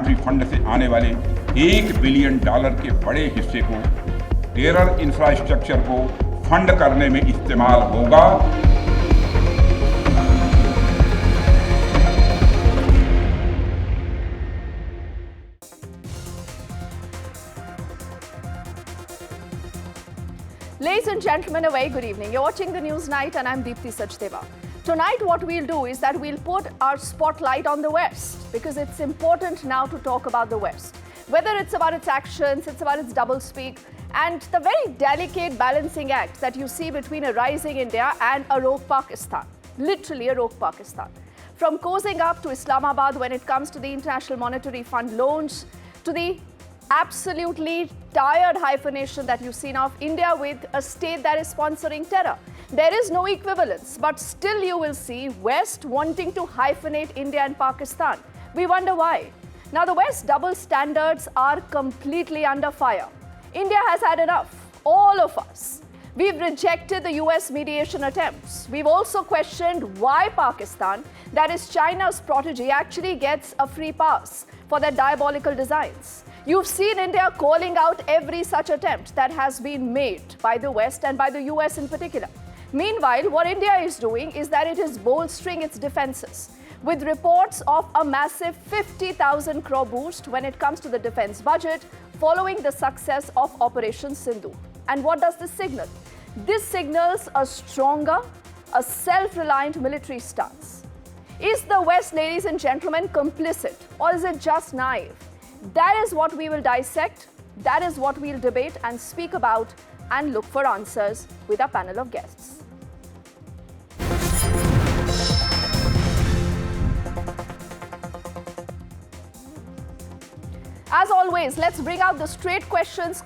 Parliamentary fund से आने वाले $1 बिलियन के बड़े हिस्से को टेरर इंफ्रास्ट्रक्चर को फंड करने में इस्तेमाल होगा। Ladies and gentlemen, a very good evening. You're watching the News Night and I'm Deepthi Sachdeva. Tonight what we'll do is that we'll put our spotlight on the West because it's important now to talk about the West. Whether it's about its actions, it's about its doublespeak and the very delicate balancing act that you see between a rising India and a rogue Pakistan. Literally a rogue Pakistan. From cozying up to Islamabad when it comes to the International Monetary Fund loans to the absolutely tired hyphenation that you see now of India with a state that is sponsoring terror. There is no equivalence, but still you will see West wanting to hyphenate India and Pakistan. We wonder why. Now the West's double standards are completely under fire. India has had enough, all of us. We've rejected the US mediation attempts. We've also questioned why Pakistan, that is China's protege, actually gets a free pass for their diabolical designs. You've seen India calling out every such attempt that has been made by the West and by the US in particular. Meanwhile, what India is doing is that it is bolstering its defenses with reports of a massive 50,000 crore boost when it comes to the defense budget following the success of Operation Sindhu. And what does this signal? This signals a stronger, a self-reliant military stance. Is the West, ladies and gentlemen, complicit or is it just naive? That is what we will dissect, that is what we'll debate and speak about and look for answers with our panel of guests. As always, let's bring out the straight questions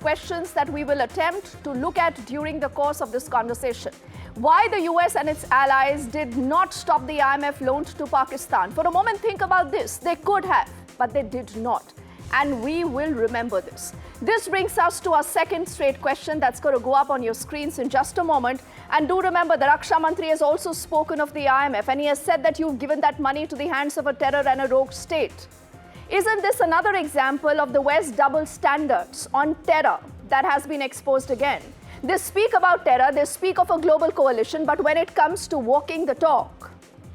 that we will attempt to look at during the course of this conversation. Why the US and its allies did not stop the IMF loan to Pakistan. For a moment, think about this. They could have, but they did not. And we will remember this. This brings us to our second straight question that's going to go up on your screens in just a moment. And do remember, the Raksha Mantri has also spoken of the IMF and he has said that you've given that money to the hands of a terror and a rogue state. Isn't this another example of the West's double standards on terror that has been exposed again? They speak about terror, they speak of a global coalition, but when it comes to walking the talk,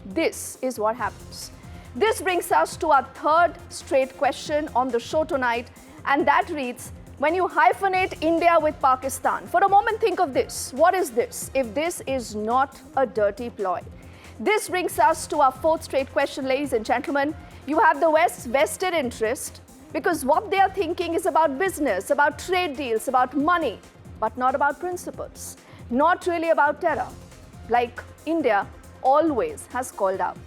this is what happens. This brings us to our third straight question on the show tonight, and that reads, when you hyphenate India with Pakistan, for a moment think of this. What is this if this is not a dirty ploy? This brings us to our fourth straight question, ladies and gentlemen. You have the West's vested interest because what they are thinking is about business, about trade deals, about money, but not about principles, not really about terror, like India always has called out.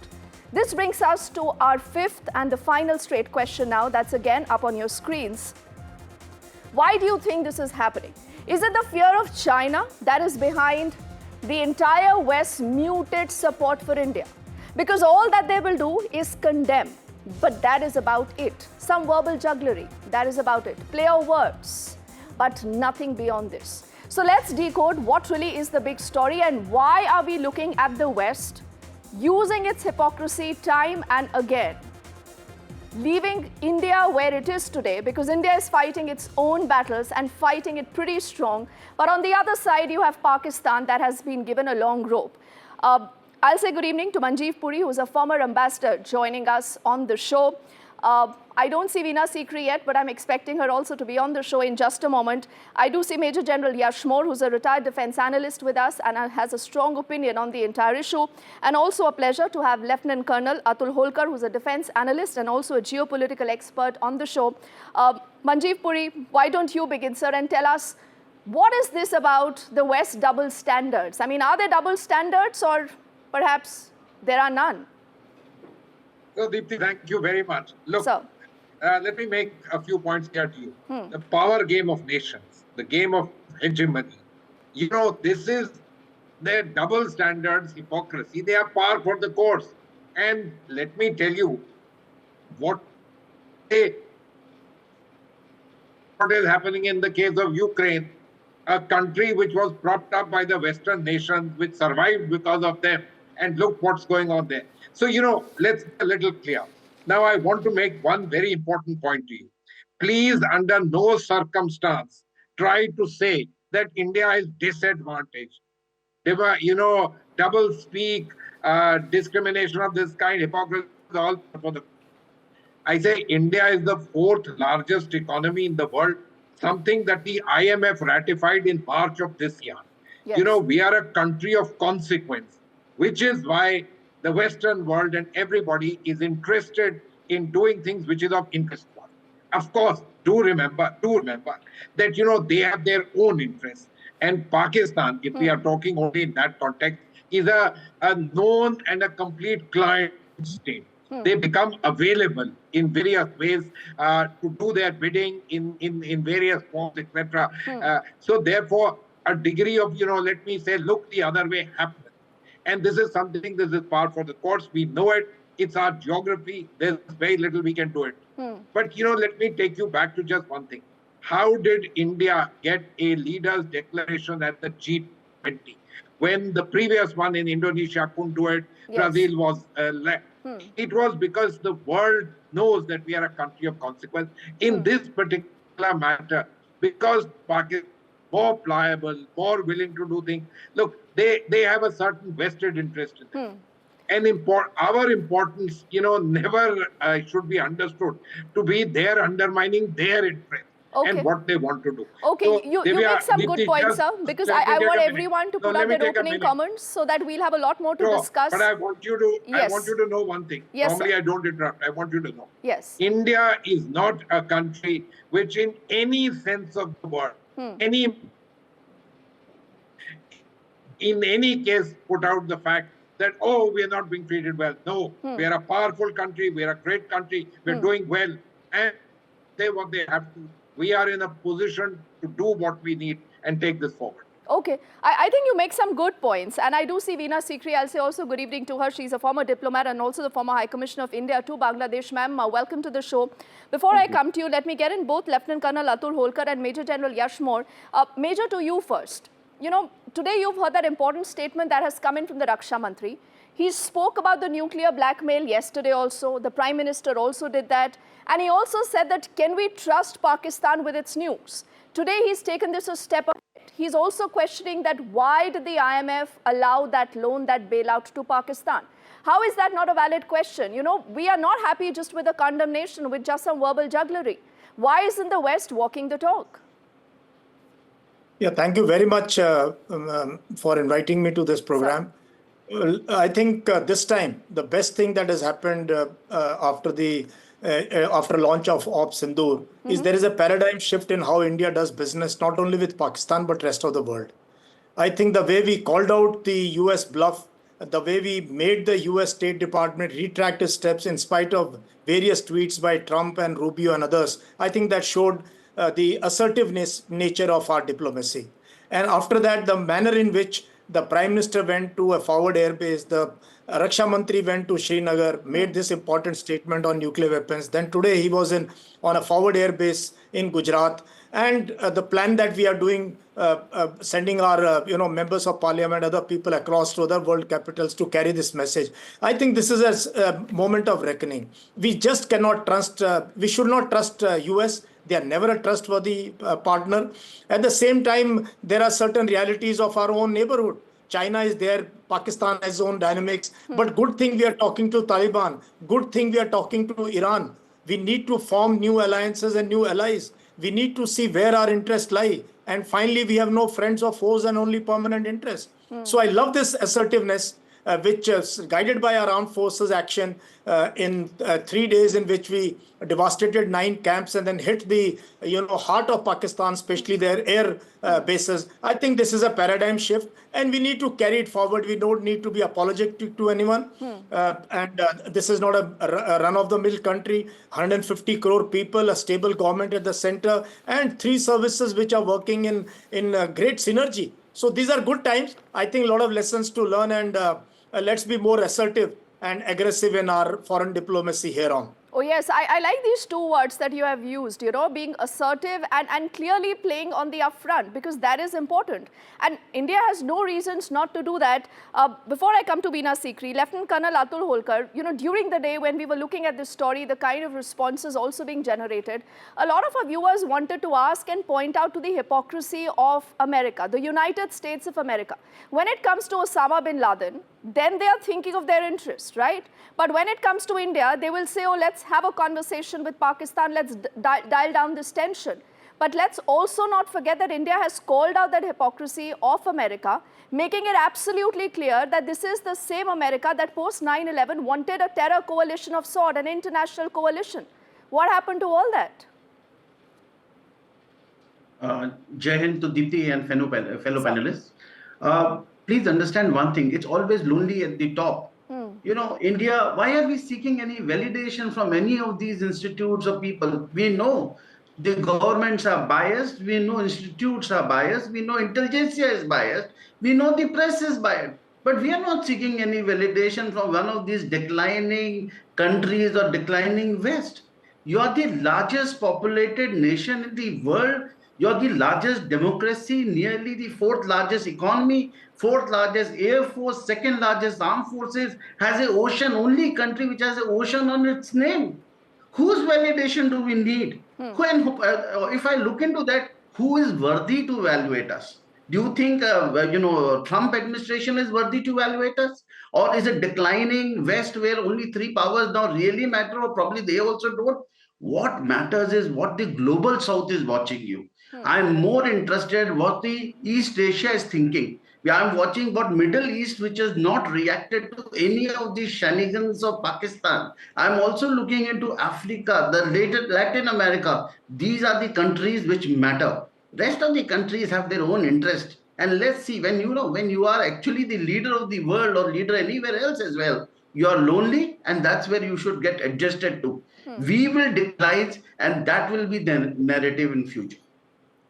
This brings us to our fifth and the final straight question now, that's again up on your screens. Why do you think this is happening? Is it the fear of China that is behind the entire West's muted support for India? Because all that they will do is condemn, but that is about it. Some verbal jugglery, that is about it. Play of words, but nothing beyond this. So let's decode what really is the big story and why are we looking at the West using its hypocrisy time and again, leaving India where it is today because India is fighting its own battles and fighting it pretty strong. But on the other side, you have Pakistan that has been given a long rope. I'll say good evening to Manjeev Puri, who's a former ambassador joining us on the show. I don't see Veena Sikri yet, but I'm expecting her also to be on the show in just a moment. I do see Major General Yash Moore, who's a retired defense analyst with us and has a strong opinion on the entire issue. And also a pleasure to have Lieutenant Colonel Atul Holkar, who's a defense analyst and also a geopolitical expert on the show. Manjeev Puri, why don't you begin, sir, and tell us what is this about the West double standards? I mean, are there double standards or perhaps there are none? So, Deepthi, thank you very much. Look, let me make a few points here to you. The power game of nations, the game of hegemony. You know, this is their double standards, hypocrisy. They are par for the course. And let me tell you what is happening in the case of Ukraine, a country which was propped up by the Western nations, which survived because of them. And look what's going on there. So, you know, let's be a little clear. Now, I want to make one very important point to you. Please, under no circumstance, try to say that India is disadvantaged. They were, double speak, discrimination of this kind, hypocrisy, all for the. I say India is the fourth largest economy in the world, something that the IMF ratified in March of this year. Yes. We are a country of consequence, which is why the Western world and everybody is interested in doing things which is of interest to us. Of course, do remember that, they have their own interests. And Pakistan, if we are talking only in that context, is a known and a complete client state. They become available in various ways to do their bidding in various forms, etc. So therefore, a degree of, let me say, look the other way happens. And this is something, this is par for the course. We know it. It's our geography. There's very little we can do it. But, let me take you back to just one thing. How did India get a leader's declaration at the G20? When the previous one in Indonesia couldn't do it, yes. Brazil was left. It was because the world knows that we are a country of consequence. In this particular matter, because Pakistan is more pliable, more willing to do things. Look, they have a certain vested interest in it. And our importance, never should be understood to be there undermining their interest. Okay. And what they want to do. Okay, so you make some good points, sir, because I want everyone to put up their opening comments so that we'll have a lot more to discuss. But I want you to know one thing. Yes, normally sir. I don't interrupt. I want you to know. Yes. India is not a country which in any sense of the word, in any case put out the fact that, we are not being treated well. No, we are a powerful country. We are a great country. We're doing well. And say what they have to. We are in a position to do what we need and take this forward. Okay. I think you make some good points. And I do see Veena Sikri. I'll say also good evening to her. She's a former diplomat and also the former High Commissioner of India to Bangladesh. Ma'am, welcome to the show. Before I come to you, let me get in both Lieutenant Colonel Atul Holkar and Major General Yash Moore. Major, to you first. Today you've heard that important statement that has come in from the Raksha Mantri. He spoke about the nuclear blackmail yesterday also. The Prime Minister also did that. And he also said that, can we trust Pakistan with its nukes? Today, he's taken this a step ahead. He's also questioning that why did the IMF allow that loan, that bailout to Pakistan? How is that not a valid question? We are not happy just with a condemnation, with just some verbal jugglery. Why isn't the West walking the talk? Yeah, thank you very much for inviting me to this program. I think this time, the best thing that has happened after launch of Op Sindoor is there is a paradigm shift in how India does business, not only with Pakistan, but rest of the world. I think the way we called out the US bluff, the way we made the US State Department retract its steps in spite of various tweets by Trump and Rubio and others, I think that showed the assertiveness nature of our diplomacy. And after that, the manner in which the Prime Minister went to a forward airbase, the Raksha Mantri went to Srinagar, made this important statement on nuclear weapons. Then today he was on a forward airbase in Gujarat. And the plan that we are doing, sending our members of parliament, other people across to other world capitals to carry this message. I think this is a moment of reckoning. We just cannot trust, we should not trust US. They are never a trustworthy partner. At the same time, there are certain realities of our own neighborhood. China is there, Pakistan has its own dynamics. But good thing we are talking to Taliban. Good thing we are talking to Iran. We need to form new alliances and new allies. We need to see where our interests lie. And finally, we have no friends or foes and only permanent interests. So I love this assertiveness, which is guided by our armed forces action in 3 days in which we devastated 9 camps and then hit the heart of Pakistan, especially their air bases. I think this is a paradigm shift and we need to carry it forward. We don't need to be apologetic to anyone. This is not a run-of-the-mill country. 150 crore people, a stable government at the center, and 3 services which are working in great synergy. So these are good times. I think a lot of lessons to learn, and let's be more assertive and aggressive in our foreign diplomacy here on. Oh yes, I like these two words that you have used, being assertive and clearly playing on the upfront, because that is important. And India has no reasons not to do that. Before I come to Veena Sikri, Lieutenant Colonel Atul Holkar, during the day when we were looking at this story, the kind of responses also being generated, a lot of our viewers wanted to ask and point out to the hypocrisy of America, the United States of America. When it comes to Osama bin Laden, then they are thinking of their interests, right? But when it comes to India, they will say, oh, let's have a conversation with Pakistan, let's dial down this tension. But let's also not forget that India has called out that hypocrisy of America, making it absolutely clear that this is the same America that post 9/11 wanted a terror coalition of sort, an international coalition. What happened to all that? Jai Hind to Deepti and fellow panelists. Please understand one thing, it's always lonely at the top. India, why are we seeking any validation from any of these institutes or people? We know the governments are biased, we know institutes are biased, we know intelligentsia is biased, we know the press is biased. But we are not seeking any validation from one of these declining countries or declining West. You are the largest populated nation in the world. You're the largest democracy, nearly the fourth largest economy, fourth largest air force, second largest armed forces, has an ocean, only country which has an ocean on its name. Whose validation do we need? If I look into that, who is worthy to evaluate us? Do you think, Trump administration is worthy to evaluate us? Or is it declining West where only three powers now really matter, or probably they also don't? What matters is what the global South is watching you. I'm more interested what the East Asia is thinking. I'm watching what Middle East, which has not reacted to any of the shenanigans of Pakistan. I'm also looking into Africa, the Latin America. These are the countries which matter. Rest of the countries have their own interest. And let's see, when you are actually the leader of the world or leader anywhere else as well, you are lonely, and that's where you should get adjusted to. We will decline, and that will be the narrative in future.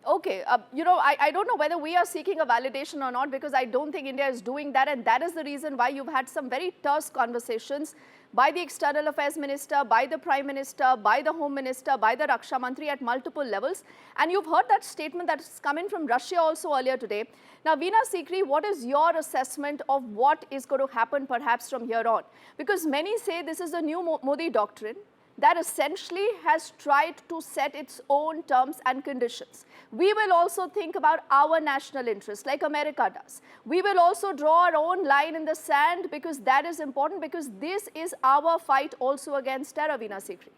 Okay, I don't know whether we are seeking a validation or not, because I don't think India is doing that, and that is the reason why you've had some very terse conversations by the External Affairs Minister, by the Prime Minister, by the Home Minister, by the Raksha Mantri at multiple levels. And you've heard that statement that's come in from Russia also earlier today. Now, Veena Sikri, what is your assessment of what is going to happen perhaps from here on? Because many say this is the new Modi doctrine that essentially has tried to set its own terms and conditions. We will also think about our national interests like America does. We will also draw our own line in the sand, because that is important, because this is our fight also against terror, Veena Sikri.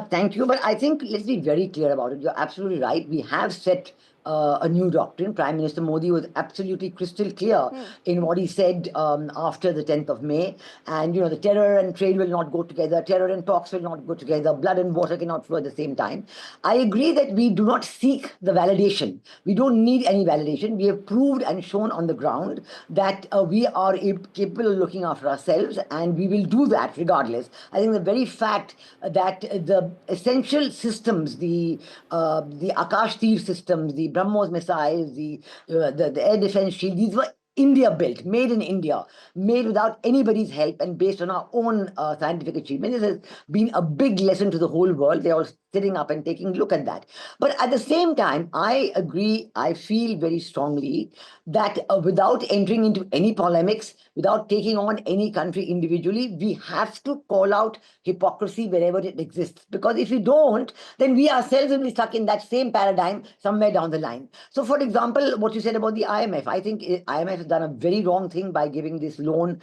Thank you. But I think let's be very clear about it. You're absolutely right. We have set a new doctrine. Prime Minister Modi was absolutely crystal clear in what he said after the 10th of May. And, the terror and trade will not go together. Terror and talks will not go together. Blood and water cannot flow at the same time. I agree that we do not seek the validation. We don't need any validation. We have proved and shown on the ground that we are capable of looking after ourselves, and we will do that regardless. I think the very fact that the essential systems, the Akash Tir systems, the BrahMos missiles, the air defense shield, these were India built, made in India, made without anybody's help and based on our own scientific achievement. This has been a big lesson to the whole world. They're all sitting up and taking a look at that. But at the same time, I agree, I feel very strongly that without entering into any polemics, without taking on any country individually, we have to call out hypocrisy wherever it exists. Because if we don't, then we ourselves will be stuck in that same paradigm somewhere down the line. So, for example, what you said about the IMF, I think IMF has done a very wrong thing by giving this loan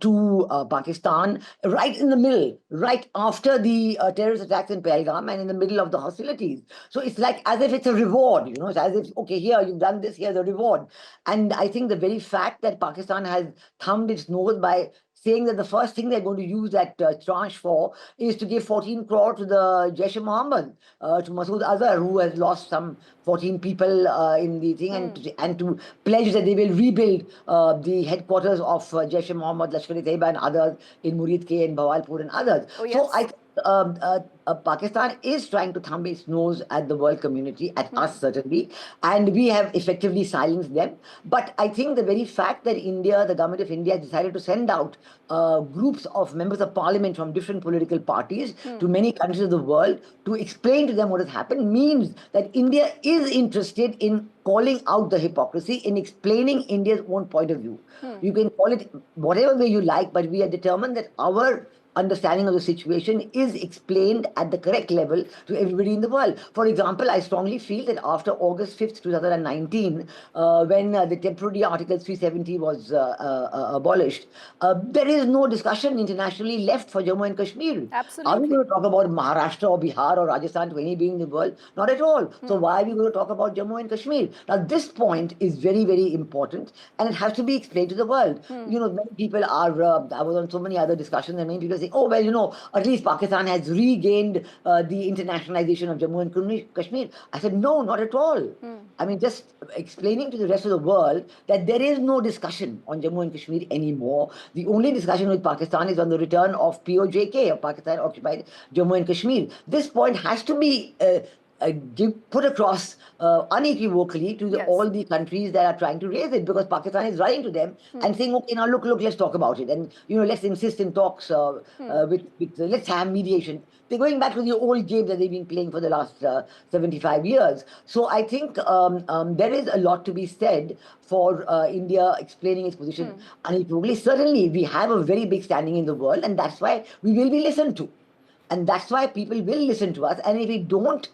to Pakistan right in the middle, right after the terrorist attacks in Pahalgam and in the middle of the hostilities. So it's like as if it's a reward, it's as if, okay, here, you've done this, here's a reward. And I think the very fact that Pakistan has thumbed its nose by saying that the first thing they're going to use that tranche for is to give 14 crore to the Jaish-e-Mohammed, to Masood Azhar, who has lost some 14 people in the thing, and to pledge that they will rebuild the headquarters of Jaish-e-Mohammed, Lashkar-e-Taiba and others in Murid K and Bawalpur and others. Oh, yes. So Pakistan is trying to thumb its nose at the world community, at us certainly, and we have effectively silenced them. But I think the very fact that India, the government of India, decided to send out groups of members of parliament from different political parties to many countries of the world to explain to them what has happened means that India is interested in calling out the hypocrisy, in explaining India's own point of view. You can call it whatever way you like, but we are determined that our understanding of the situation is explained at the correct level to everybody in the world. For example, I strongly feel that after August 5th, 2019, when the temporary Article 370 was abolished, there is no discussion internationally left for Jammu and Kashmir. Absolutely. Are we going to talk about Maharashtra or Bihar or Rajasthan to any being in the world? Not at all. So why are we going to talk about Jammu and Kashmir? Now, this point is very, very important, and it has to be explained to the world. You know, many people are, I was on so many other discussions, and many people say, oh, well, you know, at least Pakistan has regained the internationalization of Jammu and Kashmir. I said, no, not at all. I mean, just explaining to the rest of the world that there is no discussion on Jammu and Kashmir anymore. The only discussion with Pakistan is on the return of POJK, of Pakistan occupied Jammu and Kashmir. This point has to be put across unequivocally to all the countries that are trying to raise it, because Pakistan is writing to them and saying, okay, now look, let's talk about it. And, you know, let's insist in talks let's have mediation. They're going back to the old game that they've been playing for the last 75 years. So I think there is a lot to be said for India explaining its position unequivocally. Certainly, we have a very big standing in the world, and that's why we will be listened to. And that's why people will listen to us. And if we don't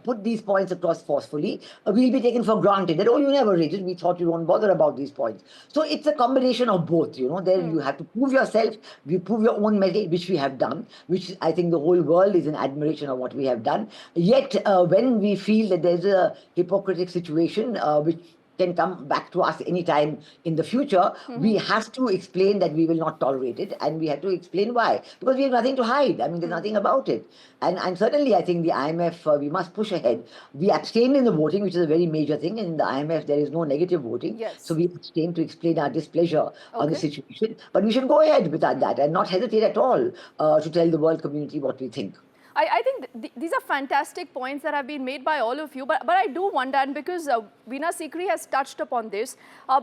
put these points across forcefully, we'll be taken for granted that, oh, you never raised it. We thought you won't bother about these points. So it's a combination of both, you know. There you have to prove yourself, you prove your own merit, which we have done, which I think the whole world is in admiration of what we have done. Yet, when we feel that there's a hypocritical situation, which can come back to us anytime in the future, we have to explain that we will not tolerate it, and we have to explain why. Because we have nothing to hide. I mean, there's nothing about it. And certainly, I think the IMF, we must push ahead. We abstained in the voting, which is a very major thing. And in the IMF, there is no negative voting. Yes. So we abstained to explain our displeasure on the situation. But we should go ahead with that and not hesitate at all to tell the world community what we think. I think these are fantastic points that have been made by all of you, but I do wonder, and because Veena Sikri has touched upon this,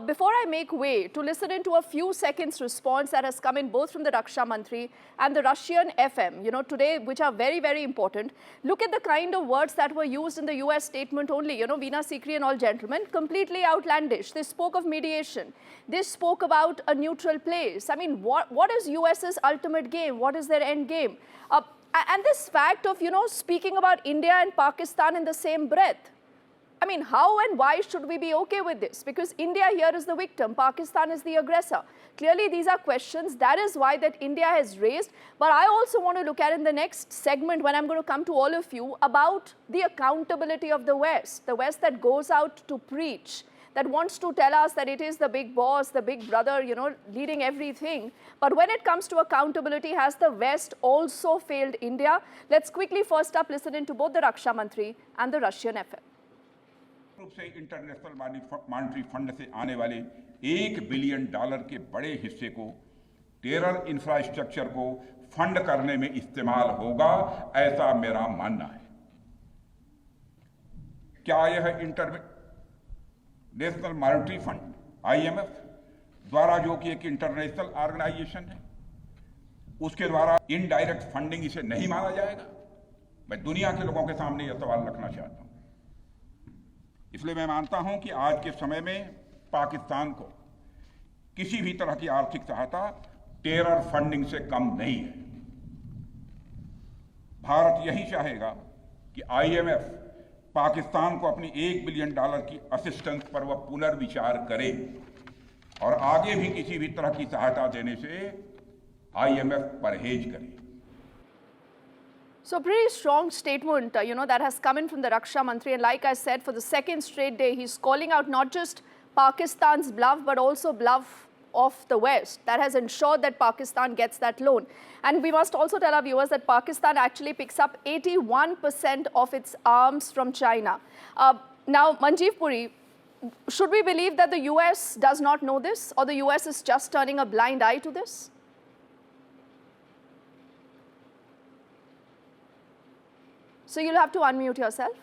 before I make way to listen into a few seconds response that has come in both from the Raksha Mantri and the Russian FM, you know, today, which are very, very important. Look at the kind of words that were used in the US statement only, you know, Veena Sikri and all gentlemen, completely outlandish. They spoke of mediation. They spoke about a neutral place. I mean, what is US's ultimate game? What is their end game? And this fact of, you know, speaking about India and Pakistan in the same breath. I mean, how and why should we be okay with this? Because India here is the victim, Pakistan is the aggressor. Clearly, these are questions. That is why that India has raised. But I also want to look at in the next segment, when I'm going to come to all of you, about the accountability of the West that goes out to preach, that wants to tell us that it is the big boss, the big brother, you know, leading everything. But when it comes to accountability, has the West also failed India? Let's quickly first up listen into both the Raksha Mantri and the Russian FM. रूप से international monetary fund से आने वाले $1 billion के बड़े हिस्से को terror infrastructure को फंड करने में इस्तेमाल होगा, ऐसा मेरा मानना है। क्या यह नेशनल मॉनेटरी फंड IMF द्वारा, जो कि एक इंटरनेशनल ऑर्गेनाइजेशन है, उसके द्वारा इनडायरेक्ट फंडिंग इसे नहीं माना जाएगा? मैं दुनिया के लोगों के सामने यह सवाल रखना चाहता हूं। इसलिए मैं मानता हूं कि आज के समय में पाकिस्तान को किसी भी तरह की आर्थिक सहायता टेरर फंडिंग से कम नहीं है। भारत यही चाहेगा कि IMF पाकिस्तान को अपनी $1 बिलियन की असिस्टेंस पर वह पुनर्विचार करे और आगे भी किसी भी तरह की सहायता देने से IMF परहेज करे। So pretty strong statement, you know, that has come in from the Raksha Mantri. And like I said, for the second straight day, he's calling out not just Pakistan's bluff, but also bluff of the West that has ensured that Pakistan gets that loan. And we must also tell our viewers that Pakistan actually picks up 81% of its arms from China. Now, Manjeev Puri, should we believe that the US does not know this, or the US is just turning a blind eye to this? So you'll have to unmute yourself.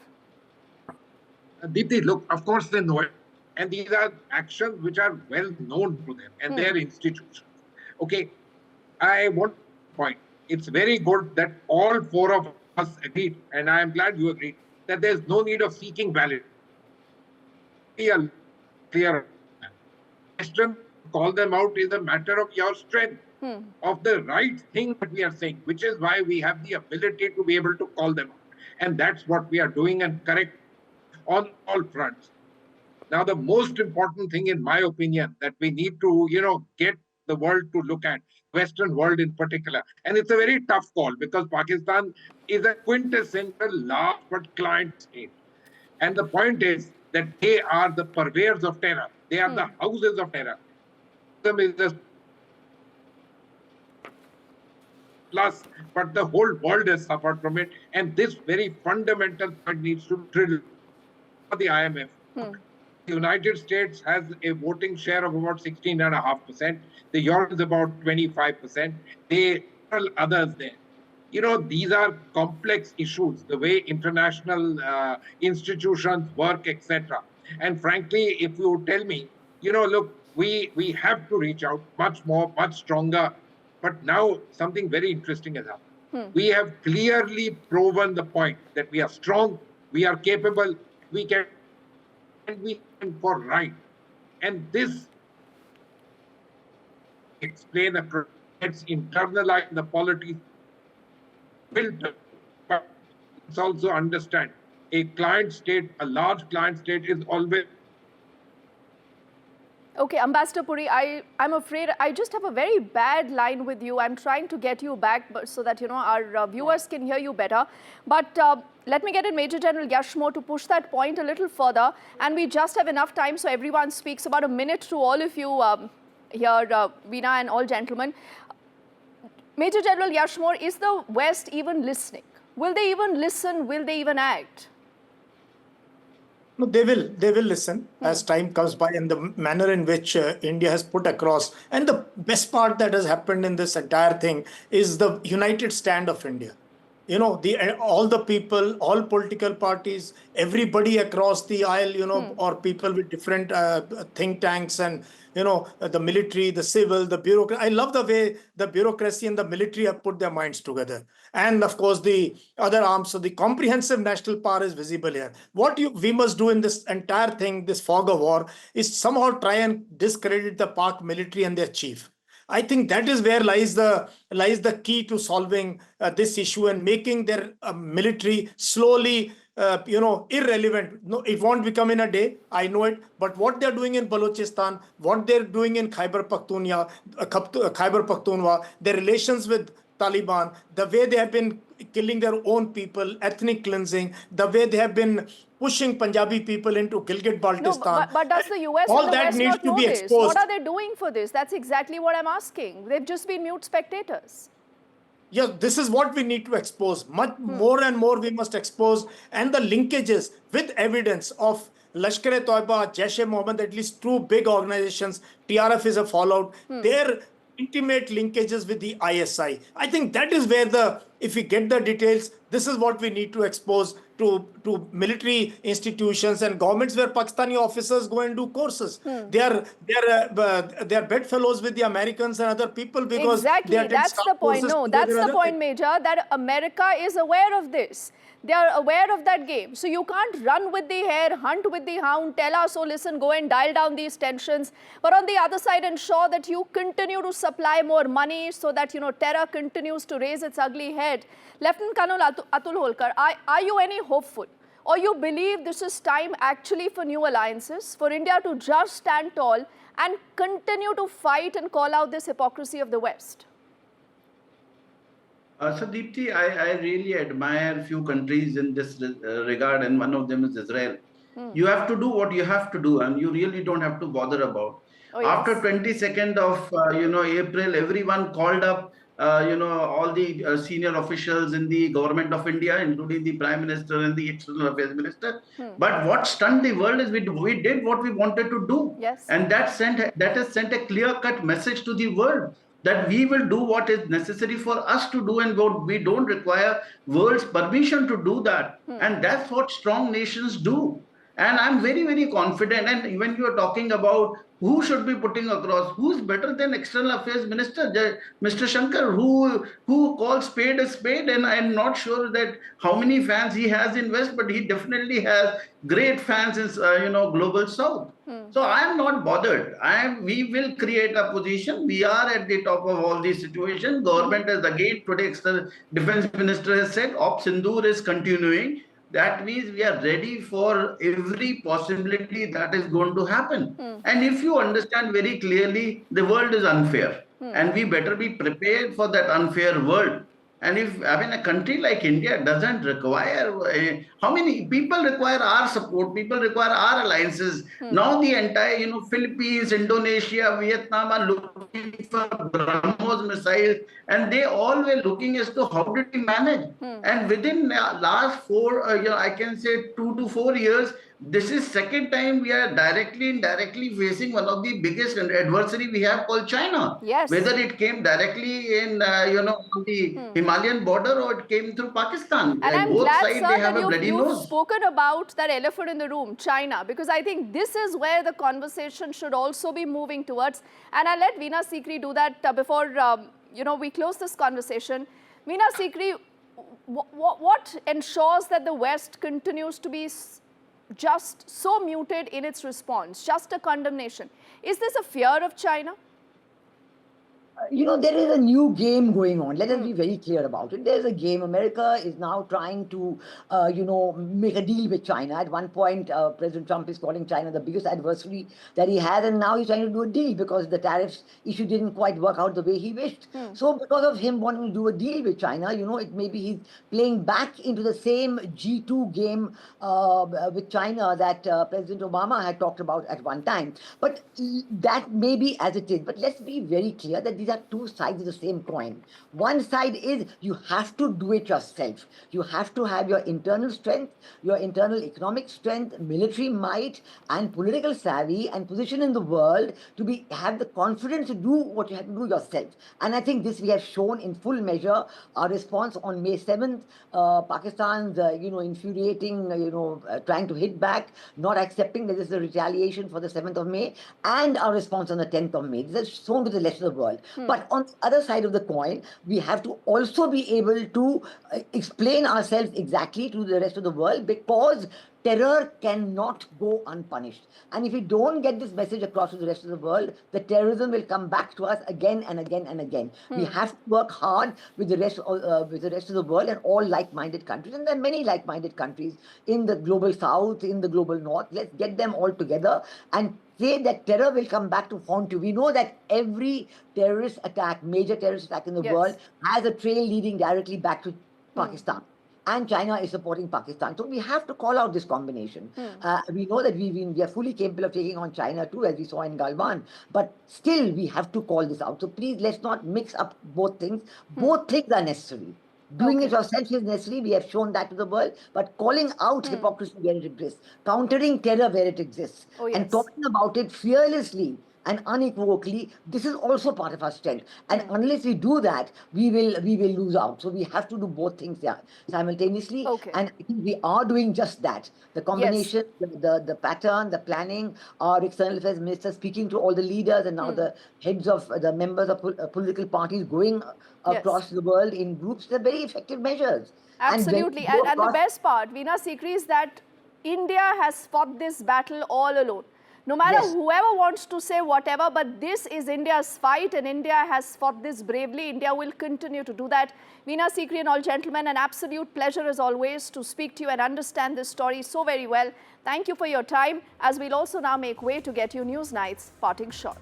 Deepthi, look, of course they know it. And these are actions which are well known to them and their institutions. Okay, I want to point. It's very good that all four of us agreed, and I am glad you agreed, that there's no need of seeking validation. Clear. Question, call them out is a matter of your strength, of the right thing that we are saying, which is why we have the ability to be able to call them out. And that's what we are doing and correct on all fronts. Now, the most important thing, in my opinion, that we need to, get the world to look at, Western world in particular. And it's a very tough call because Pakistan is a quintessential large but client state. And the point is that they are the purveyors of terror. They are the houses of terror. Plus, but the whole world has suffered from it. And this very fundamental point needs to be drilled for the IMF. The United States has a voting share of about 16.5%. The Europe is about 25%. There are others there. These are complex issues, the way international institutions work, etc. And frankly, if you tell me, look, we have to reach out much more, much stronger. But now something very interesting has happened. We have clearly proven the point that we are strong, we are capable, we can, and we stand for right. And this explain a it's internalized the politics filter, but it's also understand a client state, a large client state is always. Okay, Ambassador Puri, I'm afraid I just have a very bad line with you. I'm trying to get you back so that, our viewers can hear you better. But let me get in Major General Yashmore to push that point a little further. And we just have enough time so everyone speaks. About a minute to all of you here, Veena and all gentlemen. Major General Yashmore, is the West even listening? Will they even listen? Will they even act? No, they will listen as time comes by, and the manner in which India has put across. And the best part that has happened in this entire thing is the united stand of India. All the people, all political parties, everybody across the aisle, or people with different think tanks and, the military, the civil, the bureaucracy. I love the way the bureaucracy and the military have put their minds together. And of course, the other arms. So the comprehensive national power is visible here. What we must do in this entire thing, this fog of war, is somehow try and discredit the Pak military and their chief. I think that is where lies the key to solving this issue and making their military slowly, irrelevant. No, it won't become in a day. I know it. But what they're doing in Balochistan, what they're doing in Khyber Pakhtunkhwa, their relations with Taliban, the way they have been killing their own people, ethnic cleansing, the way they have been pushing Punjabi people into Gilgit-Baltistan. No, but does the US all and the that West needs not to know be this? exposed. What are they doing for this? That's exactly what I'm asking. They've just been mute spectators. Yeah, this is what we need to expose. Much more and more we must expose, and the linkages with evidence of Lashkar-e-Toiba, Jaish-e-Mohammed, at least two big organizations. TRF is a fallout. Their intimate linkages with the ISI. I think that is where if we get the details, this is what we need to expose to military institutions and governments where Pakistani officers go and do courses. They are bedfellows with the Americans and other people because exactly, that's the point. No, that's the point, Major, that America is aware of this. They are aware of that game. So you can't run with the hare, hunt with the hound, tell us, oh, listen, go and dial down these tensions. But on the other side, ensure that you continue to supply more money so that, terror continues to raise its ugly head. Lieutenant Colonel Atul Holkar, are you any hopeful? Or you believe this is time actually for new alliances, for India to just stand tall and continue to fight and call out this hypocrisy of the West? So Deepthi, I really admire few countries in this regard, and one of them is Israel. You have to do what you have to do, and you really don't have to bother about. Oh, yes. After 22nd of April, everyone called up all the senior officials in the government of India, including the Prime Minister and the External Affairs Minister. But what stunned the world is we did what we wanted to do. Yes. And that has sent a clear-cut message to the world. that we will do what is necessary for us to do, and we don't require world's permission to do that. And that's what strong nations do. And I'm very, very confident. And when you are talking about who should be putting across, who's better than External Affairs Minister, Mr. Shankar, who calls spade a spade? And I'm not sure that how many fans he has in West, but he definitely has great fans in Global South. So I'm not bothered. We will create a position. We are at the top of all these situations. Government has again today, Defense Minister has said, Op Sindoor is continuing. That means we are ready for every possibility that is going to happen. And if you understand very clearly, the world is unfair. And we better be prepared for that unfair world. And if, a country like India doesn't require, how many people require our support? People require our alliances. Now the entire, Philippines, Indonesia, Vietnam are looking for BrahMos missiles, and they all were looking as to how did we manage. And within last 2 to 4 years, this is second time we are directly, indirectly facing one of the biggest adversary we have called China. Yes. Whether it came directly in, on the Himalayan border or it came through Pakistan. And I'm both glad, sides, sir, they have that a bloody you've nose. spoken about that elephant in the room, China, because I think this is where the conversation should also be moving towards. And I'll let Veena Sikri do that before, we close this conversation. Veena Sikri, what ensures that the West continues to be just so muted in its response, just a condemnation? Is this a fear of China? There is a new game going on. Let us be very clear about it. There's a game. America is now trying to, make a deal with China. At one point, President Trump is calling China the biggest adversary that he has, and now he's trying to do a deal because the tariffs issue didn't quite work out the way he wished. So because of him wanting to do a deal with China, it maybe he's playing back into the same G2 game with China that President Obama had talked about at one time. But that may be as it is. But let's be very clear that these are two sides of the same coin. One side is you have to do it yourself. You have to have your internal strength, your internal economic strength, military might, and political savvy and position in the world to have the confidence to do what you have to do yourself. And I think this we have shown in full measure. Our response on May 7th, Pakistan's, infuriating, trying to hit back, not accepting that this is a retaliation for the 7th of May, and our response on the 10th of May. This is shown to the rest of the world. But on the other side of the coin, we have to also be able to explain ourselves exactly to the rest of the world, because terror cannot go unpunished. And if we don't get this message across to the rest of the world, the terrorism will come back to us again and again and again. We have to work hard with the rest of the world and all like-minded countries. And there are many like-minded countries in the global south, in the global north. Let's get them all together and say that terror will come back to haunt you. We know that every terrorist attack, major terrorist attack in the world, has a trail leading directly back to Pakistan. And China is supporting Pakistan. So we have to call out this combination. We know that we are fully capable of taking on China too, as we saw in Galwan. But still, we have to call this out. So please, let's not mix up both things. Both things are necessary. Doing it yourself is necessary. We have shown that to the world. But calling out hypocrisy where it exists, countering terror where it exists, and talking about it fearlessly and unequivocally, this is also part of our strength. And unless we do that, we will lose out. So we have to do both things simultaneously. And I think we are doing just that. The combination, the pattern, the planning, our external affairs minister speaking to all the leaders, and now the heads of the members of political parties going across the world in groups, they're very effective measures. Absolutely. And the best part, Veena Sikri, is that India has fought this battle all alone. No matter whoever wants to say whatever, but this is India's fight, and India has fought this bravely. India will continue to do that. Veena Sikri and all gentlemen, an absolute pleasure as always to speak to you and understand this story so very well. Thank you for your time, as we'll also now make way to get you Newsnight's parting shot.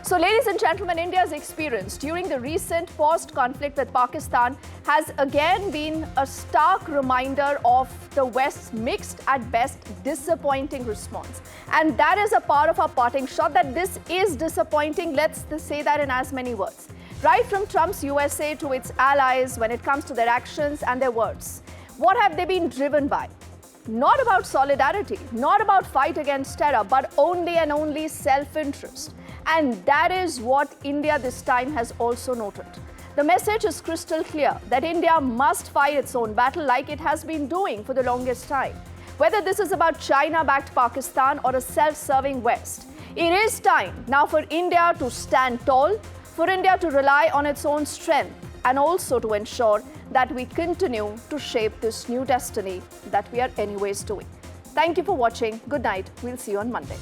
So, ladies and gentlemen, India's experience during the recent paused conflict with Pakistan has again been a stark reminder of the West's mixed, at best, disappointing response. And that is a part of our parting shot, that this is disappointing. Let's say that in as many words. Right from Trump's USA to its allies when it comes to their actions and their words. What have they been driven by? not about solidarity, not about fight against terror, but only and only self-interest. And that is what India this time has also noted. The message is crystal clear that India must fight its own battle like it has been doing for the longest time. Whether this is about China-backed Pakistan or a self-serving West, it is time now for India to stand tall, for India to rely on its own strength, and also to ensure that we continue to shape this new destiny that we are anyways doing. Thank you for watching. Good night. We'll see you on Monday.